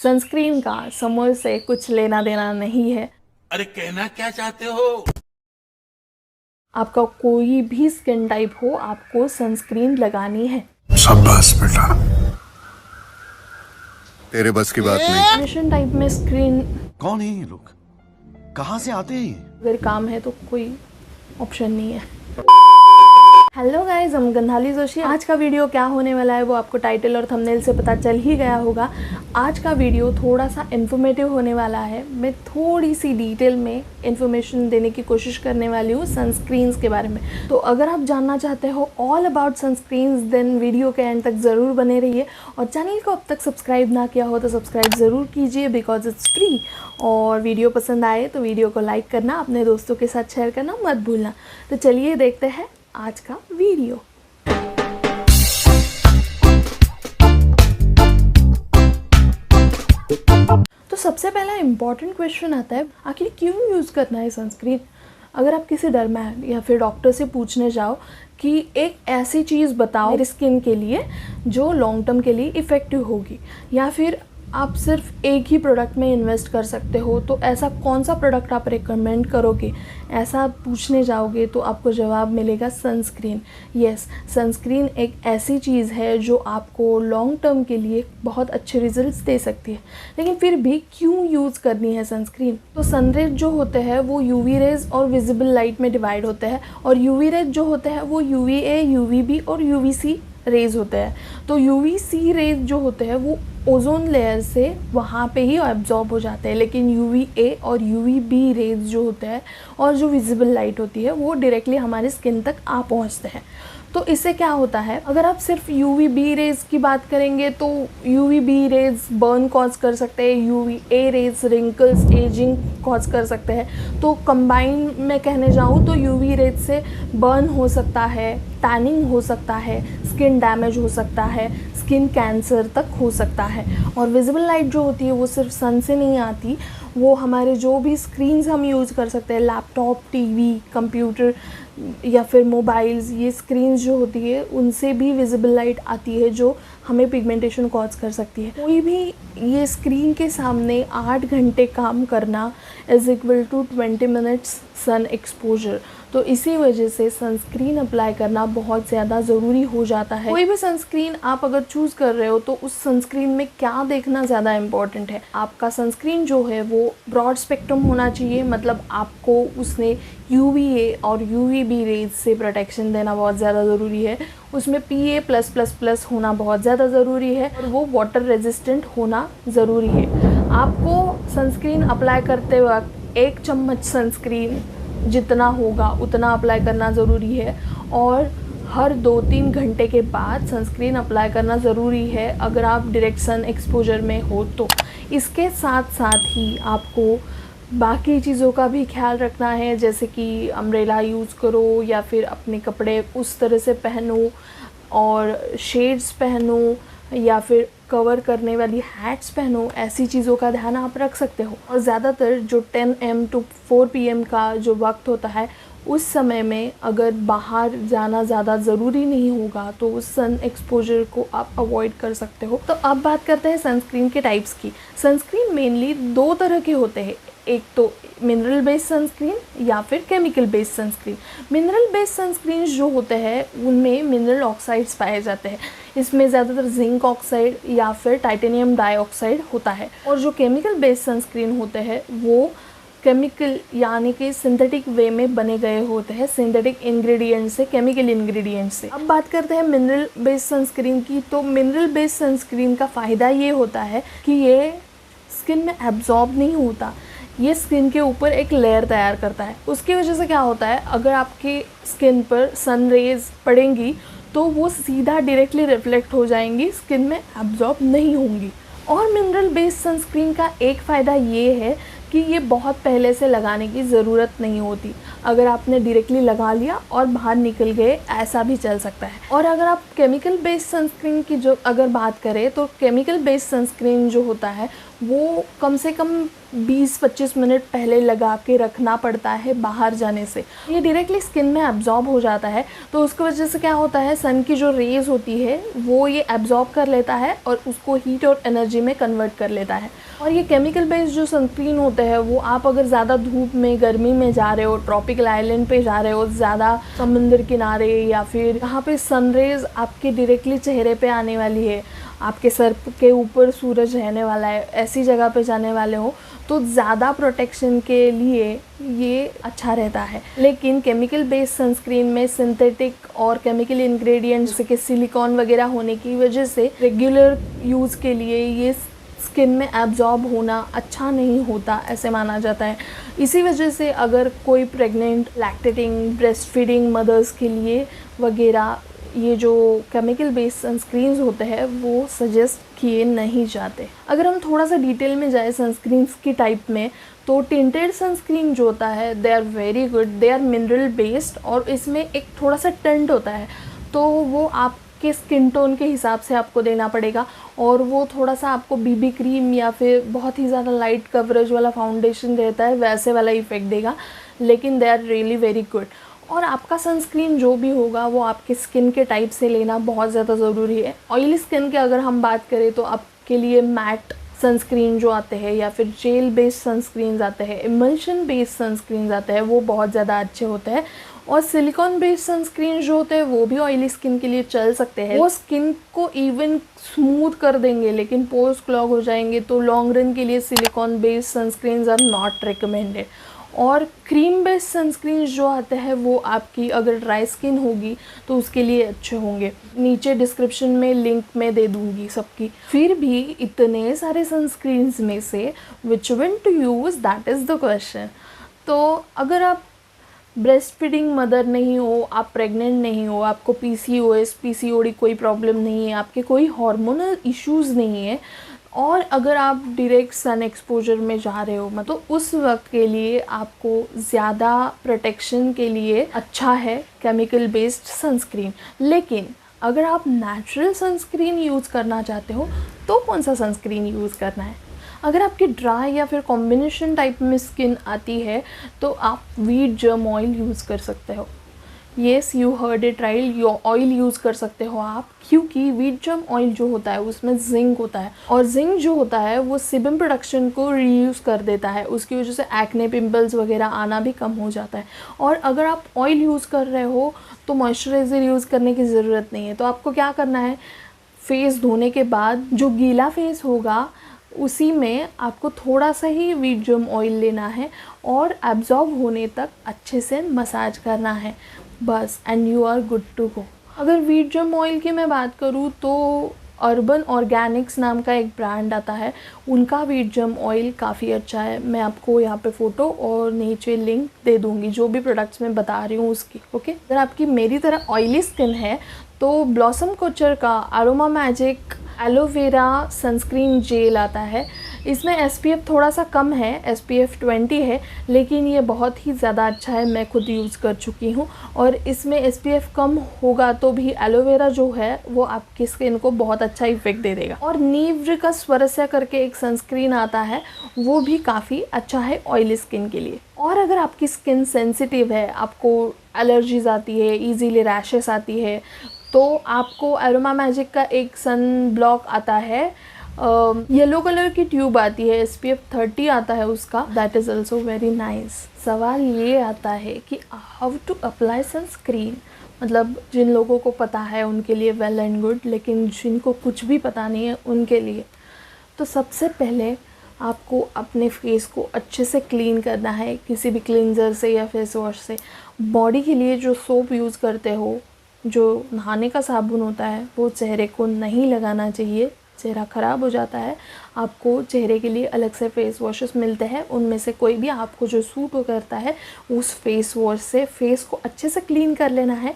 Sunscreen का summer से कुछ लेना देना नहीं है। अरे कहना क्या चाहते हो? आपका कोई भी स्किन टाइप हो, आपको सनस्क्रीन लगानी है। शाबाश बेटा, तेरे बस की बात नहीं। मिशन टाइप में स्क्रीन कौन है ये लोग? कहाँ से आते हैं ये? अगर काम है तो कोई ऑप्शन नहीं है। हेलो गाइस, हम गंधाली जोशी। आज का वीडियो क्या होने वाला है वो आपको टाइटल और थंबनेल से पता चल ही गया होगा। आज का वीडियो थोड़ा सा इन्फॉर्मेटिव होने वाला है। मैं थोड़ी सी डिटेल में इन्फॉर्मेशन देने की कोशिश करने वाली हूँ सनस्क्रीन्स के बारे में। तो अगर आप जानना चाहते हो all about sunscreens then video के एंड तक ज़रूर बने रहिए। और चैनल को अब तक सब्सक्राइब ना किया हो तो सब्सक्राइब ज़रूर कीजिए बिकॉज इट्स फ्री। और वीडियो पसंद आए तो वीडियो को लाइक करना, अपने दोस्तों के साथ शेयर करना मत भूलना। तो चलिए देखते हैं आज का वीडियो। तो सबसे पहला इम्पॉर्टेंट क्वेश्चन आता है, आखिर क्यों यूज़ करना है सनस्क्रीन। अगर आप किसी डर्मैन या फिर डॉक्टर से पूछने जाओ कि एक ऐसी चीज़ बताओ मेरी स्किन के लिए जो लॉन्ग टर्म के लिए इफ़ेक्टिव होगी, या फिर आप सिर्फ एक ही प्रोडक्ट में इन्वेस्ट कर सकते हो, तो ऐसा कौन सा प्रोडक्ट आप रिकमेंड करोगे, ऐसा पूछने जाओगे तो आपको जवाब मिलेगा सनस्क्रीन। यस, सनस्क्रीन एक ऐसी चीज़ है जो आपको लॉन्ग टर्म के लिए बहुत अच्छे रिजल्ट्स दे सकती है। लेकिन फिर भी क्यों यूज़ करनी है सनस्क्रीन? तो सनरेज जो होते हैं वो यूवी रेज और विजिबल लाइट में डिवाइड होते हैं। और यूवी रेज जो होते हैं वो यूवीए, यूवीबी और यूवीसी रेज होते हैं। तो यूवीसी रेज जो होते हैं वो ओजोन लेयर से वहाँ पे ही एब्जॉर्ब हो जाते हैं, लेकिन यूवीए और यूवीबी रेज जो होते हैं और जो विजिबल लाइट होती है वो डायरेक्टली हमारे स्किन तक आ पहुँचते हैं। तो इससे क्या होता है, अगर आप सिर्फ यूवीबी रेज की बात करेंगे तो यूवीबी रेज बर्न कॉज कर सकते हैं, UVA rays wrinkles, ageing cause कर सकते हैं। तो कंबाइन में कहने जाऊँ तो यूवी रेज से बर्न हो सकता है, टैनिंग हो सकता है, स्किन डैमेज हो सकता है, स्किन कैंसर तक हो सकता है। और विजिबल लाइट जो होती है वो सिर्फ सन से नहीं आती, वो हमारे जो भी स्क्रीन्स हम यूज़ कर सकते हैं, लैपटॉप, टीवी, कंप्यूटर या फिर मोबाइल्स, ये स्क्रीन्स जो होती है उनसे भी विजिबल लाइट आती है जो हमें पिगमेंटेशन कॉज कर सकती है। कोई भी ये स्क्रीन के सामने 8 घंटे काम करना is equal to 20 minutes sun exposure. तो इसी वजह से सनस्क्रीन अप्लाई करना बहुत ज़्यादा ज़रूरी हो जाता है। कोई भी सनस्क्रीन आप अगर चूज़ कर रहे हो तो उस सनस्क्रीन में क्या देखना ज़्यादा इम्पॉर्टेंट है। आपका सनस्क्रीन जो है वो ब्रॉड स्पेक्ट्रम होना चाहिए, मतलब आपको उसने यूवीए और यूवीबी रेज से प्रोटेक्शन देना बहुत ज़्यादा ज़रूरी है। उसमें PA+++ होना बहुत ज़्यादा ज़रूरी है और वो वाटर रेजिस्टेंट होना ज़रूरी है। आपको सनस्क्रीन अप्लाई करते वक्त 1 चम्मच सनस्क्रीन जितना होगा उतना अप्लाई करना ज़रूरी है। और हर 2-3 घंटे के बाद सनस्क्रीन अप्लाई करना ज़रूरी है अगर आप डायरेक्ट सन एक्सपोजर में हो तो। इसके साथ साथ ही आपको बाकी चीज़ों का भी ख्याल रखना है, जैसे कि अम्ब्रेला यूज़ करो या फिर अपने कपड़े उस तरह से पहनो और शेड्स पहनो या फिर कवर करने वाली हैट्स पहनो। ऐसी चीज़ों का ध्यान आप रख सकते हो। और ज़्यादातर जो 10 AM to 4 PM का जो वक्त होता है उस समय में अगर बाहर जाना ज़्यादा ज़रूरी नहीं होगा तो उस सन एक्सपोजर को आप अवॉइड कर सकते हो। तो अब बात करते हैं सनस्क्रीन के टाइप्स की। सनस्क्रीन मेनली 2 तरह के होते हैं, एक तो मिनरल बेस्ड सनस्क्रीन या फिर chemical based sunscreen. Mineral based sunscreen जो होते हैं उनमें मिनरल ऑक्साइड्स पाए जाते हैं। इसमें ज़्यादातर जिंक ऑक्साइड या फिर टाइटेनियम डाइऑक्साइड होता है। और जो केमिकल बेस्ड सनस्क्रीन होते हैं वो केमिकल यानी कि सिंथेटिक वे में बने गए होते हैं, सिंथेटिक इंग्रेडिएंट से, केमिकल इंग्रेडिएंट से। अब बात करते हैं मिनरल बेस्ड सनस्क्रीन की। तो मिनरल बेस्ड सनस्क्रीन का फ़ायदा ये होता है कि ये स्किन में एब्जॉर्ब नहीं होता, ये स्किन के ऊपर एक लेयर तैयार करता है। उसकी वजह से क्या होता है, अगर आपकी स्किन पर सन रेज पड़ेंगी तो वो सीधा डायरेक्टली रिफ्लेक्ट हो जाएंगी, स्किन में एब्जॉर्ब नहीं होंगी। और मिनरल बेस्ड सनस्क्रीन का एक फ़ायदा ये है कि ये बहुत पहले से लगाने की ज़रूरत नहीं होती। अगर आपने डायरेक्टली लगा लिया और बाहर निकल गए, ऐसा भी चल सकता है। और अगर आप केमिकल बेस्ड सनस्क्रीन की जो अगर बात करें, तो केमिकल बेस्ड सनस्क्रीन जो होता है वो कम से कम 20-25 मिनट पहले लगा के रखना पड़ता है बाहर जाने से। ये डायरेक्टली स्किन में एब्जॉर्ब हो जाता है, तो उसकी वजह से क्या होता है, सन की जो रेज़ होती है वो ये एब्जॉर्ब कर लेता है और उसको हीट और एनर्जी में कन्वर्ट कर लेता है। और ये केमिकल बेस्ड जो सनस्क्रीन होते हैं वो आप अगर ज़्यादा धूप में, गर्मी में जा रहे हो, ट्रॉपिकल आइलैंड पे जा रहे हो, ज़्यादा समुद्र किनारे या फिर जहाँ पे सनरेज़ आपके डायरेक्टली चेहरे पे आने वाली है, आपके सर के ऊपर सूरज रहने वाला है, ऐसी जगह पे जाने वाले हो, तो ज़्यादा प्रोटेक्शन के लिए ये अच्छा रहता है। लेकिन केमिकल बेस्ड सनस्क्रीन में सिंथेटिक और केमिकल इंग्रेडिएंट्स जैसे कि सिलिकॉन वगैरह होने की वजह से रेगुलर यूज़ के लिए ये स्किन में एब्जॉर्ब होना अच्छा नहीं होता, ऐसे माना जाता है। इसी वजह से अगर कोई pregnant, lactating, breast feeding mother's के लिए वगैरह ये जो केमिकल बेस्ड सनस्क्रीन्स होते हैं वो सजेस्ट किए नहीं जाते। अगर हम थोड़ा सा डिटेल में जाए सनस्क्रीन्स की टाइप में, तो टिंटेड सनस्क्रीन जो होता है they are very good, they are mineral based और इसमें एक थोड़ा सा टिंट होता है, तो वो आपके स्किन टोन के हिसाब से आपको देना पड़ेगा और वो थोड़ा सा आपको बीबी क्रीम या फिर बहुत ही ज़्यादा लाइट कवरेज वाला फाउंडेशन रहता है वैसे वाला इफेक्ट देगा, लेकिन they are really very good. और आपका सनस्क्रीन जो भी होगा वो आपके स्किन के टाइप से लेना बहुत ज़्यादा ज़रूरी है। ऑयली स्किन के अगर हम बात करें तो आपके लिए मैट सनस्क्रीन जो आते हैं या फिर जेल बेस्ड सनस्क्रीन आते हैं, इमल्शन बेस्ड सनस्क्रीन आते हैं, वो बहुत ज़्यादा अच्छे होते हैं। और सिलिकॉन बेस्ड सनस्क्रीन जो होते हैं वो भी ऑयली स्किन के लिए चल सकते हैं, वो स्किन को इवन स्मूथ कर देंगे, लेकिन पोर्स क्लॉग हो जाएंगे, तो लॉन्ग रन के लिए silicone based sunscreen are not recommended. और क्रीम बेस्ड सनस्क्रीन जो आते हैं वो आपकी अगर ड्राई स्किन होगी तो उसके लिए अच्छे होंगे, नीचे डिस्क्रिप्शन में लिंक में दे दूंगी सबकी। फिर भी इतने सारे सनस्क्रीन्स में से which one two use, that is the question. तो अगर आप ब्रेस्ट फीडिंग मदर नहीं हो, आप प्रेग्नेंट नहीं हो, आपको PCOS, PCOD कोई प्रॉब्लम नहीं है, आपके कोई हार्मोनल इश्यूज़ नहीं है, और अगर आप डायरेक्ट सन एक्सपोजर में जा रहे हो, मतलब उस वक्त के लिए आपको ज़्यादा प्रोटेक्शन के लिए अच्छा है केमिकल बेस्ड सनस्क्रीन। लेकिन अगर आप नेचुरल सनस्क्रीन यूज़ करना चाहते हो तो कौन सा सनस्क्रीन यूज़ करना है? अगर आपकी ड्राई या फिर कॉम्बिनेशन टाइप में स्किन आती है तो आप वीट जर्म ऑयल यूज़ कर सकते हो। Yes, you heard it right, oil use कर सकते हो आप, क्योंकि वीट जर्म ऑयल जो होता है उसमें जिंक होता है, और जिंक जो होता है वो सीबम प्रोडक्शन को रीयूज़ कर देता है, उसकी वजह से एक्ने, पिंपल्स वगैरह आना भी कम हो जाता है। और अगर आप ऑयल यूज़ कर रहे हो तो मॉइस्चराइज़र यूज़ करने की ज़रूरत नहीं है। तो आपको क्या करना है, फेस धोने के बाद जो गीला फेस होगा उसी में आपको थोड़ा सा ही वीट जर्म ऑयल लेना है और एब्जॉर्ब होने तक अच्छे से मसाज करना है बस, and you are good to go. अगर वीट जर्म ऑयल की मैं बात करूँ तो अर्बन ऑर्गेनिक्स नाम का एक ब्रांड आता है, उनका वीट जर्म ऑयल काफ़ी अच्छा है। मैं आपको यहाँ पे फ़ोटो और नीचे लिंक दे दूँगी जो भी प्रोडक्ट्स मैं बता रही हूँ उसकी, ओके। अगर आपकी मेरी तरह ऑयली स्किन है तो ब्लॉसम कोचर का aroma magic aloe vera sunscreen gel आता है। इसमें SPF थोड़ा सा कम है, SPF 20 है, लेकिन ये बहुत ही ज़्यादा अच्छा है, मैं खुद यूज़ कर चुकी हूँ। और इसमें SPF कम होगा तो भी एलोवेरा जो है वो आपकी स्किन को बहुत अच्छा इफेक्ट दे देगा। और नीव्र का स्वरस्या करके एक सनस्क्रीन आता है, वो भी काफ़ी अच्छा है ऑयली स्किन के लिए। और अगर आपकी स्किन सेंसिटिव है, आपको एलर्जीज आती है, ईजीली रैशेस आती है, तो आपको अरोमा मैजिक का एक सन ब्लॉक आता है, येलो कलर की ट्यूब आती है, SPF 30 आता है उसका, that is also very nice. सवाल ये आता है कि हाउ टू अप्लाई सनस्क्रीन, मतलब जिन लोगों को पता है उनके लिए वेल एंड गुड, लेकिन जिनको कुछ भी पता नहीं है उनके लिए तो सबसे पहले आपको अपने फेस को अच्छे से क्लीन करना है, किसी भी क्लींजर से या फेस वॉश से। बॉडी के लिए जो सोप यूज़ करते हो, जो नहाने का साबुन होता है, वो चेहरे को नहीं लगाना चाहिए, चेहरा ख़राब हो जाता है। आपको चेहरे के लिए अलग से फेस वॉशेस मिलते हैं, उनमें से कोई भी आपको जो सूट करता है उस फेस वॉश से फेस को अच्छे से क्लीन कर लेना है।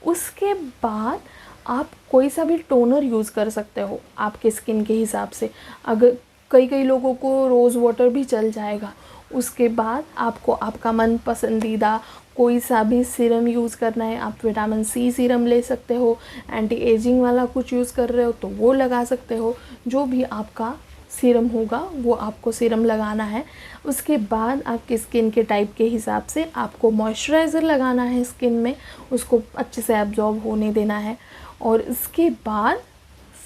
उसके बाद आप कोई सा भी टोनर यूज़ कर सकते हो आपके स्किन के हिसाब से। अगर कई लोगों को रोज़ वाटर भी चल जाएगा, उसके बाद आपको आपका मन पसंदीदा कोई सा भी सीरम यूज़ करना है। आप विटामिन सी सीरम ले सकते हो, एंटी एजिंग वाला कुछ यूज़ कर रहे हो तो वो लगा सकते हो। जो भी आपका सीरम होगा वो आपको सीरम लगाना है। उसके बाद आपकी स्किन के टाइप के हिसाब से आपको मॉइस्चराइज़र लगाना है स्किन में, उसको अच्छे से एब्जॉर्ब होने देना है। और इसके बाद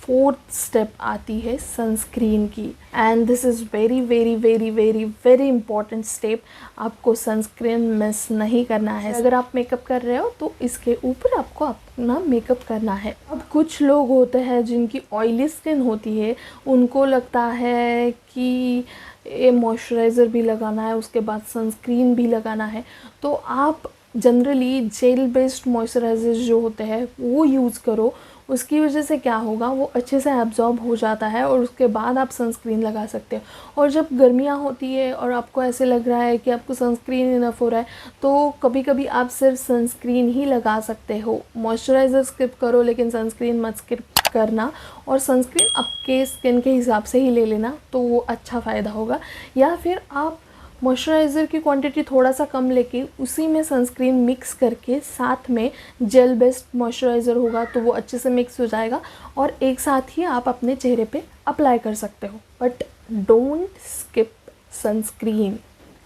4th स्टेप आती है सनस्क्रीन की, and this is very very very very very important step. आपको सनस्क्रीन मिस नहीं करना है। अगर आप मेकअप कर रहे हो तो इसके ऊपर आपको अपना मेकअप करना है। अब कुछ लोग होते हैं जिनकी ऑयली स्किन होती है, उनको लगता है कि ये मॉइस्चराइज़र भी लगाना है, उसके बाद सनस्क्रीन भी लगाना है। तो आप जनरली जेल बेस्ड मॉइस्चराइज़र जो होते हैं वो यूज़ करो। उसकी वजह से क्या होगा, वो अच्छे से एब्जॉर्ब हो जाता है और उसके बाद आप सनस्क्रीन लगा सकते हो। और जब गर्मियाँ होती है और आपको ऐसे लग रहा है कि आपको सनस्क्रीन इनफ हो रहा है, तो कभी कभी आप सिर्फ सनस्क्रीन ही लगा सकते हो। मॉइस्चराइज़र स्किप करो लेकिन सनस्क्रीन मत स्किप करना, और सनस्क्रीन आपके स्किन के हिसाब से ही ले लेना, तो वो अच्छा फ़ायदा होगा। या फिर आप मॉइस्चराइज़र की क्वांटिटी थोड़ा सा कम लेके उसी में सनस्क्रीन मिक्स करके साथ में जेल बेस्ड मॉइस्चराइज़र होगा तो वो अच्छे से मिक्स हो जाएगा और एक साथ ही आप अपने चेहरे पे अप्लाई कर सकते हो। But don't skip sunscreen,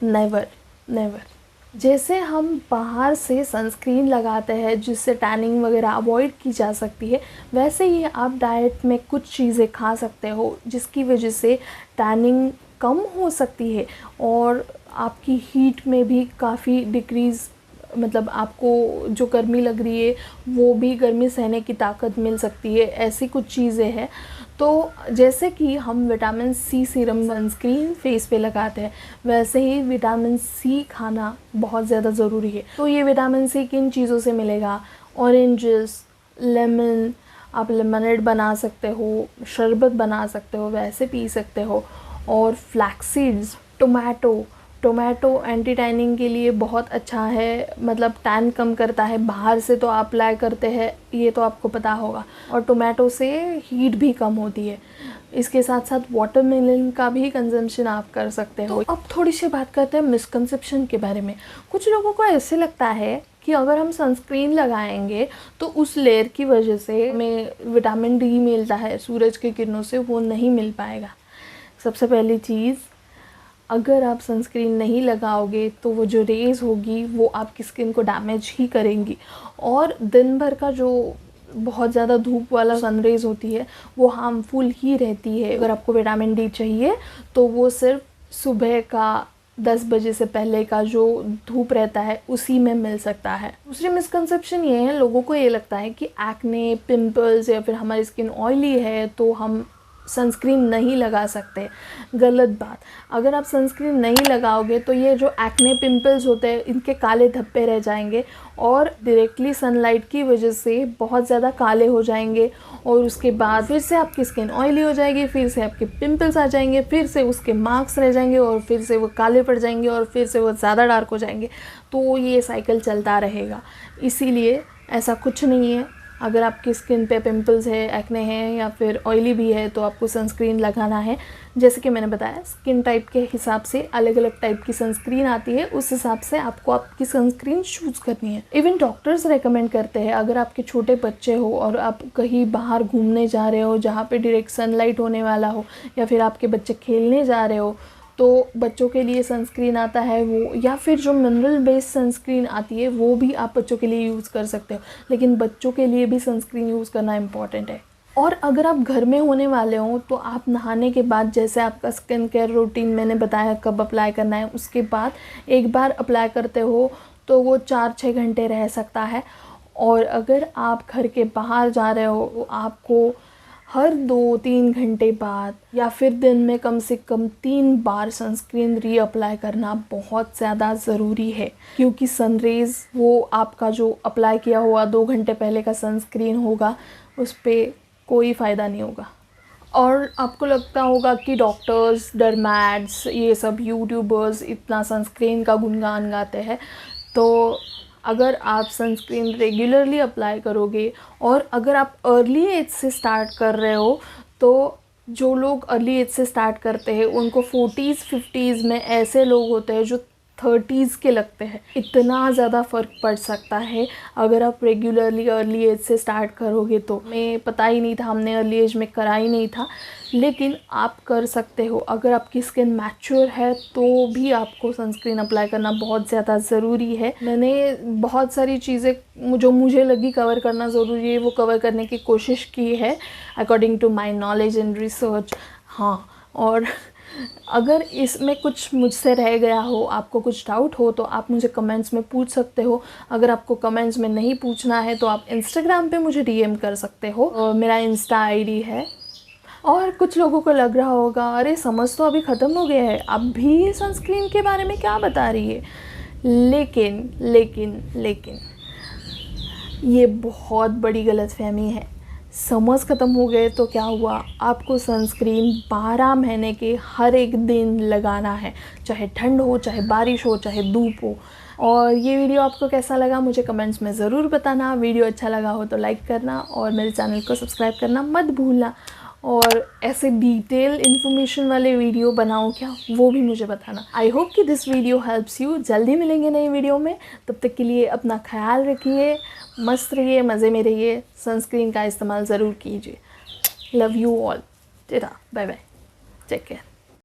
never never. जैसे हम बाहर से सनस्क्रीन लगाते हैं जिससे टैनिंग वगैरह अवॉइड की जा सकती है, वैसे ही आप डाइट में कुछ चीज़ें खा सकते हो जिसकी वजह से टैनिंग कम हो सकती है और आपकी हीट में भी काफ़ी डिक्रीज़, मतलब आपको जो गर्मी लग रही है वो भी गर्मी सहने की ताकत मिल सकती है। ऐसी कुछ चीज़ें हैं। तो जैसे कि हम vitamin C serum sunscreen face पे लगाते हैं, वैसे ही विटामिन सी खाना बहुत ज़्यादा ज़रूरी है। तो ये विटामिन सी किन चीज़ों से मिलेगा? ऑरेंजेस, लेमन, आप लेमनेड बना सकते हो, शरबत बना सकते हो, वैसे पी सकते हो। और flax seeds, tomato anti tanning के लिए बहुत अच्छा है, मतलब टैन कम करता है। बाहर से तो आप अप्लाई करते हैं, ये तो आपको पता होगा, और टोमेटो से हीट भी कम होती है। इसके साथ साथ वाटरमेलन का भी कंजम्पशन आप कर सकते हो। अब थोड़ी सी बात करते हैं मिसकंसेप्शन के बारे में। कुछ लोगों को ऐसे लगता है कि अगर हम सनस्क्रीन लगाएंगे तो उस लेयर की वजह से हमें विटामिन डी मिलता है सूरज की किरणों से, वो नहीं मिल पाएगा। सबसे पहली चीज़, अगर आप सनस्क्रीन नहीं लगाओगे तो वो जो रेज़ होगी वो आपकी स्किन को डैमेज ही करेंगी, और दिन भर का जो बहुत ज़्यादा धूप वाला सन रेज़ होती है वो हार्मफुल ही रहती है। अगर आपको विटामिन डी चाहिए तो वो सिर्फ सुबह का 10 बजे से पहले का जो धूप रहता है उसी में मिल सकता है। दूसरी मिसकंसेप्शन ये है, लोगों को ये लगता है कि एक्ने, पिंपल्स या फिर हमारी स्किन ऑयली है तो हम सनस्क्रीन नहीं लगा सकते। गलत बात। अगर आप सनस्क्रीन नहीं लगाओगे तो ये जो एक्ने पिंपल्स होते हैं इनके काले धब्बे रह जाएंगे और डायरेक्टली सनलाइट की वजह से बहुत ज़्यादा काले हो जाएंगे, और उसके बाद फिर से आपकी स्किन ऑयली हो जाएगी, फिर से आपके पिंपल्स आ जाएंगे, फिर से उसके मार्क्स रह जाएंगे और फिर से वो काले पड़ जाएंगे और फिर से वो ज़्यादा डार्क हो जाएंगे। तो ये साइकिल चलता रहेगा। इसीलिए ऐसा कुछ नहीं है। अगर आपकी स्किन पे पिंपल्स है, एक्ने है या फिर ऑयली भी है तो आपको सनस्क्रीन लगाना है। जैसे कि मैंने बताया, स्किन टाइप के हिसाब से अलग अलग टाइप की सनस्क्रीन आती है, उस हिसाब से आपको आपकी सनस्क्रीन चूज़ करनी है। इवन डॉक्टर्स रेकमेंड करते हैं, अगर आपके छोटे बच्चे हो और आप कहीं बाहर घूमने जा रहे हो जहाँ पे डायरेक्ट सनलाइट होने वाला हो, या फिर आपके बच्चे खेलने जा रहे हो, तो बच्चों के लिए सनस्क्रीन आता है वो, या फिर जो मिनरल बेस्ड सनस्क्रीन आती है वो भी आप बच्चों के लिए यूज़ कर सकते हो। लेकिन बच्चों के लिए भी सनस्क्रीन यूज़ करना इम्पॉर्टेंट है। और अगर आप घर में होने वाले हो तो आप नहाने के बाद, जैसे आपका स्किन केयर रूटीन मैंने बताया कब अप्लाई करना है, उसके बाद एक बार अप्लाई करते हो तो वो 4-6 घंटे रह सकता है। और अगर आप घर के बाहर जा रहे हो, आपको हर 2-3 घंटे बाद या फिर दिन में कम से कम 3 बार सनस्क्रीन रीअप्लाई करना बहुत ज़्यादा ज़रूरी है, क्योंकि सनरेज़ वो आपका जो अप्लाई किया हुआ 2 घंटे पहले का सनस्क्रीन होगा उस पर कोई फ़ायदा नहीं होगा। और आपको लगता होगा कि डॉक्टर्स, डर्मैट्स, ये सब यूट्यूबर्स इतना सनस्क्रीन का गुणगान गाते हैं, तो अगर आप सनस्क्रीन रेगुलरली अप्लाई करोगे और अगर आप अर्ली एज से स्टार्ट कर रहे हो तो जो लोग अर्ली एज से स्टार्ट करते हैं उनको 40s 50s में ऐसे लोग होते हैं जो 30s के लगते हैं। इतना ज़्यादा फ़र्क पड़ सकता है अगर आप रेगुलरली अर्ली एज से स्टार्ट करोगे तो। हमें पता ही नहीं था, हमने अर्ली एज में करा ही नहीं था, लेकिन आप कर सकते हो। अगर आपकी स्किन मैच्योर है तो भी आपको सनस्क्रीन अप्लाई करना बहुत ज़्यादा ज़रूरी है। मैंने बहुत सारी चीज़ें जो मुझे लगी कवर करना ज़रूरी है वो कवर करने की कोशिश की है according to my knowledge and research. हाँ, और अगर इसमें कुछ मुझसे रह गया हो, आपको कुछ डाउट हो तो आप मुझे कमेंट्स में पूछ सकते हो। अगर आपको कमेंट्स में नहीं पूछना है तो आप इंस्टाग्राम पे मुझे डीएम कर सकते हो, और मेरा इंस्टा आईडी है। और कुछ लोगों को लग रहा होगा अरे समझ तो अभी ख़त्म हो गया है, अब भी सनस्क्रीन के बारे में क्या बता रही है। लेकिन ये बहुत बड़ी गलतफहमी है। समर्स ख़त्म हो गए तो क्या हुआ, आपको सनस्क्रीन 12 महीने के हर एक दिन लगाना है, चाहे ठंड हो, चाहे बारिश हो, चाहे धूप हो। और ये वीडियो आपको कैसा लगा मुझे कमेंट्स में ज़रूर बताना। वीडियो अच्छा लगा हो तो लाइक करना और मेरे चैनल को सब्सक्राइब करना मत भूलना। और ऐसे डिटेल इन्फॉर्मेशन वाले वीडियो बनाऊँ क्या, वो भी मुझे बताना। आई होप कि दिस वीडियो हेल्प्स यू। जल्दी मिलेंगे नई वीडियो में, तब तक के लिए अपना ख्याल रखिए, मस्त रहिए, मज़े में रहिए, सनस्क्रीन का इस्तेमाल ज़रूर कीजिए। Love you all, tata, bye bye, take care.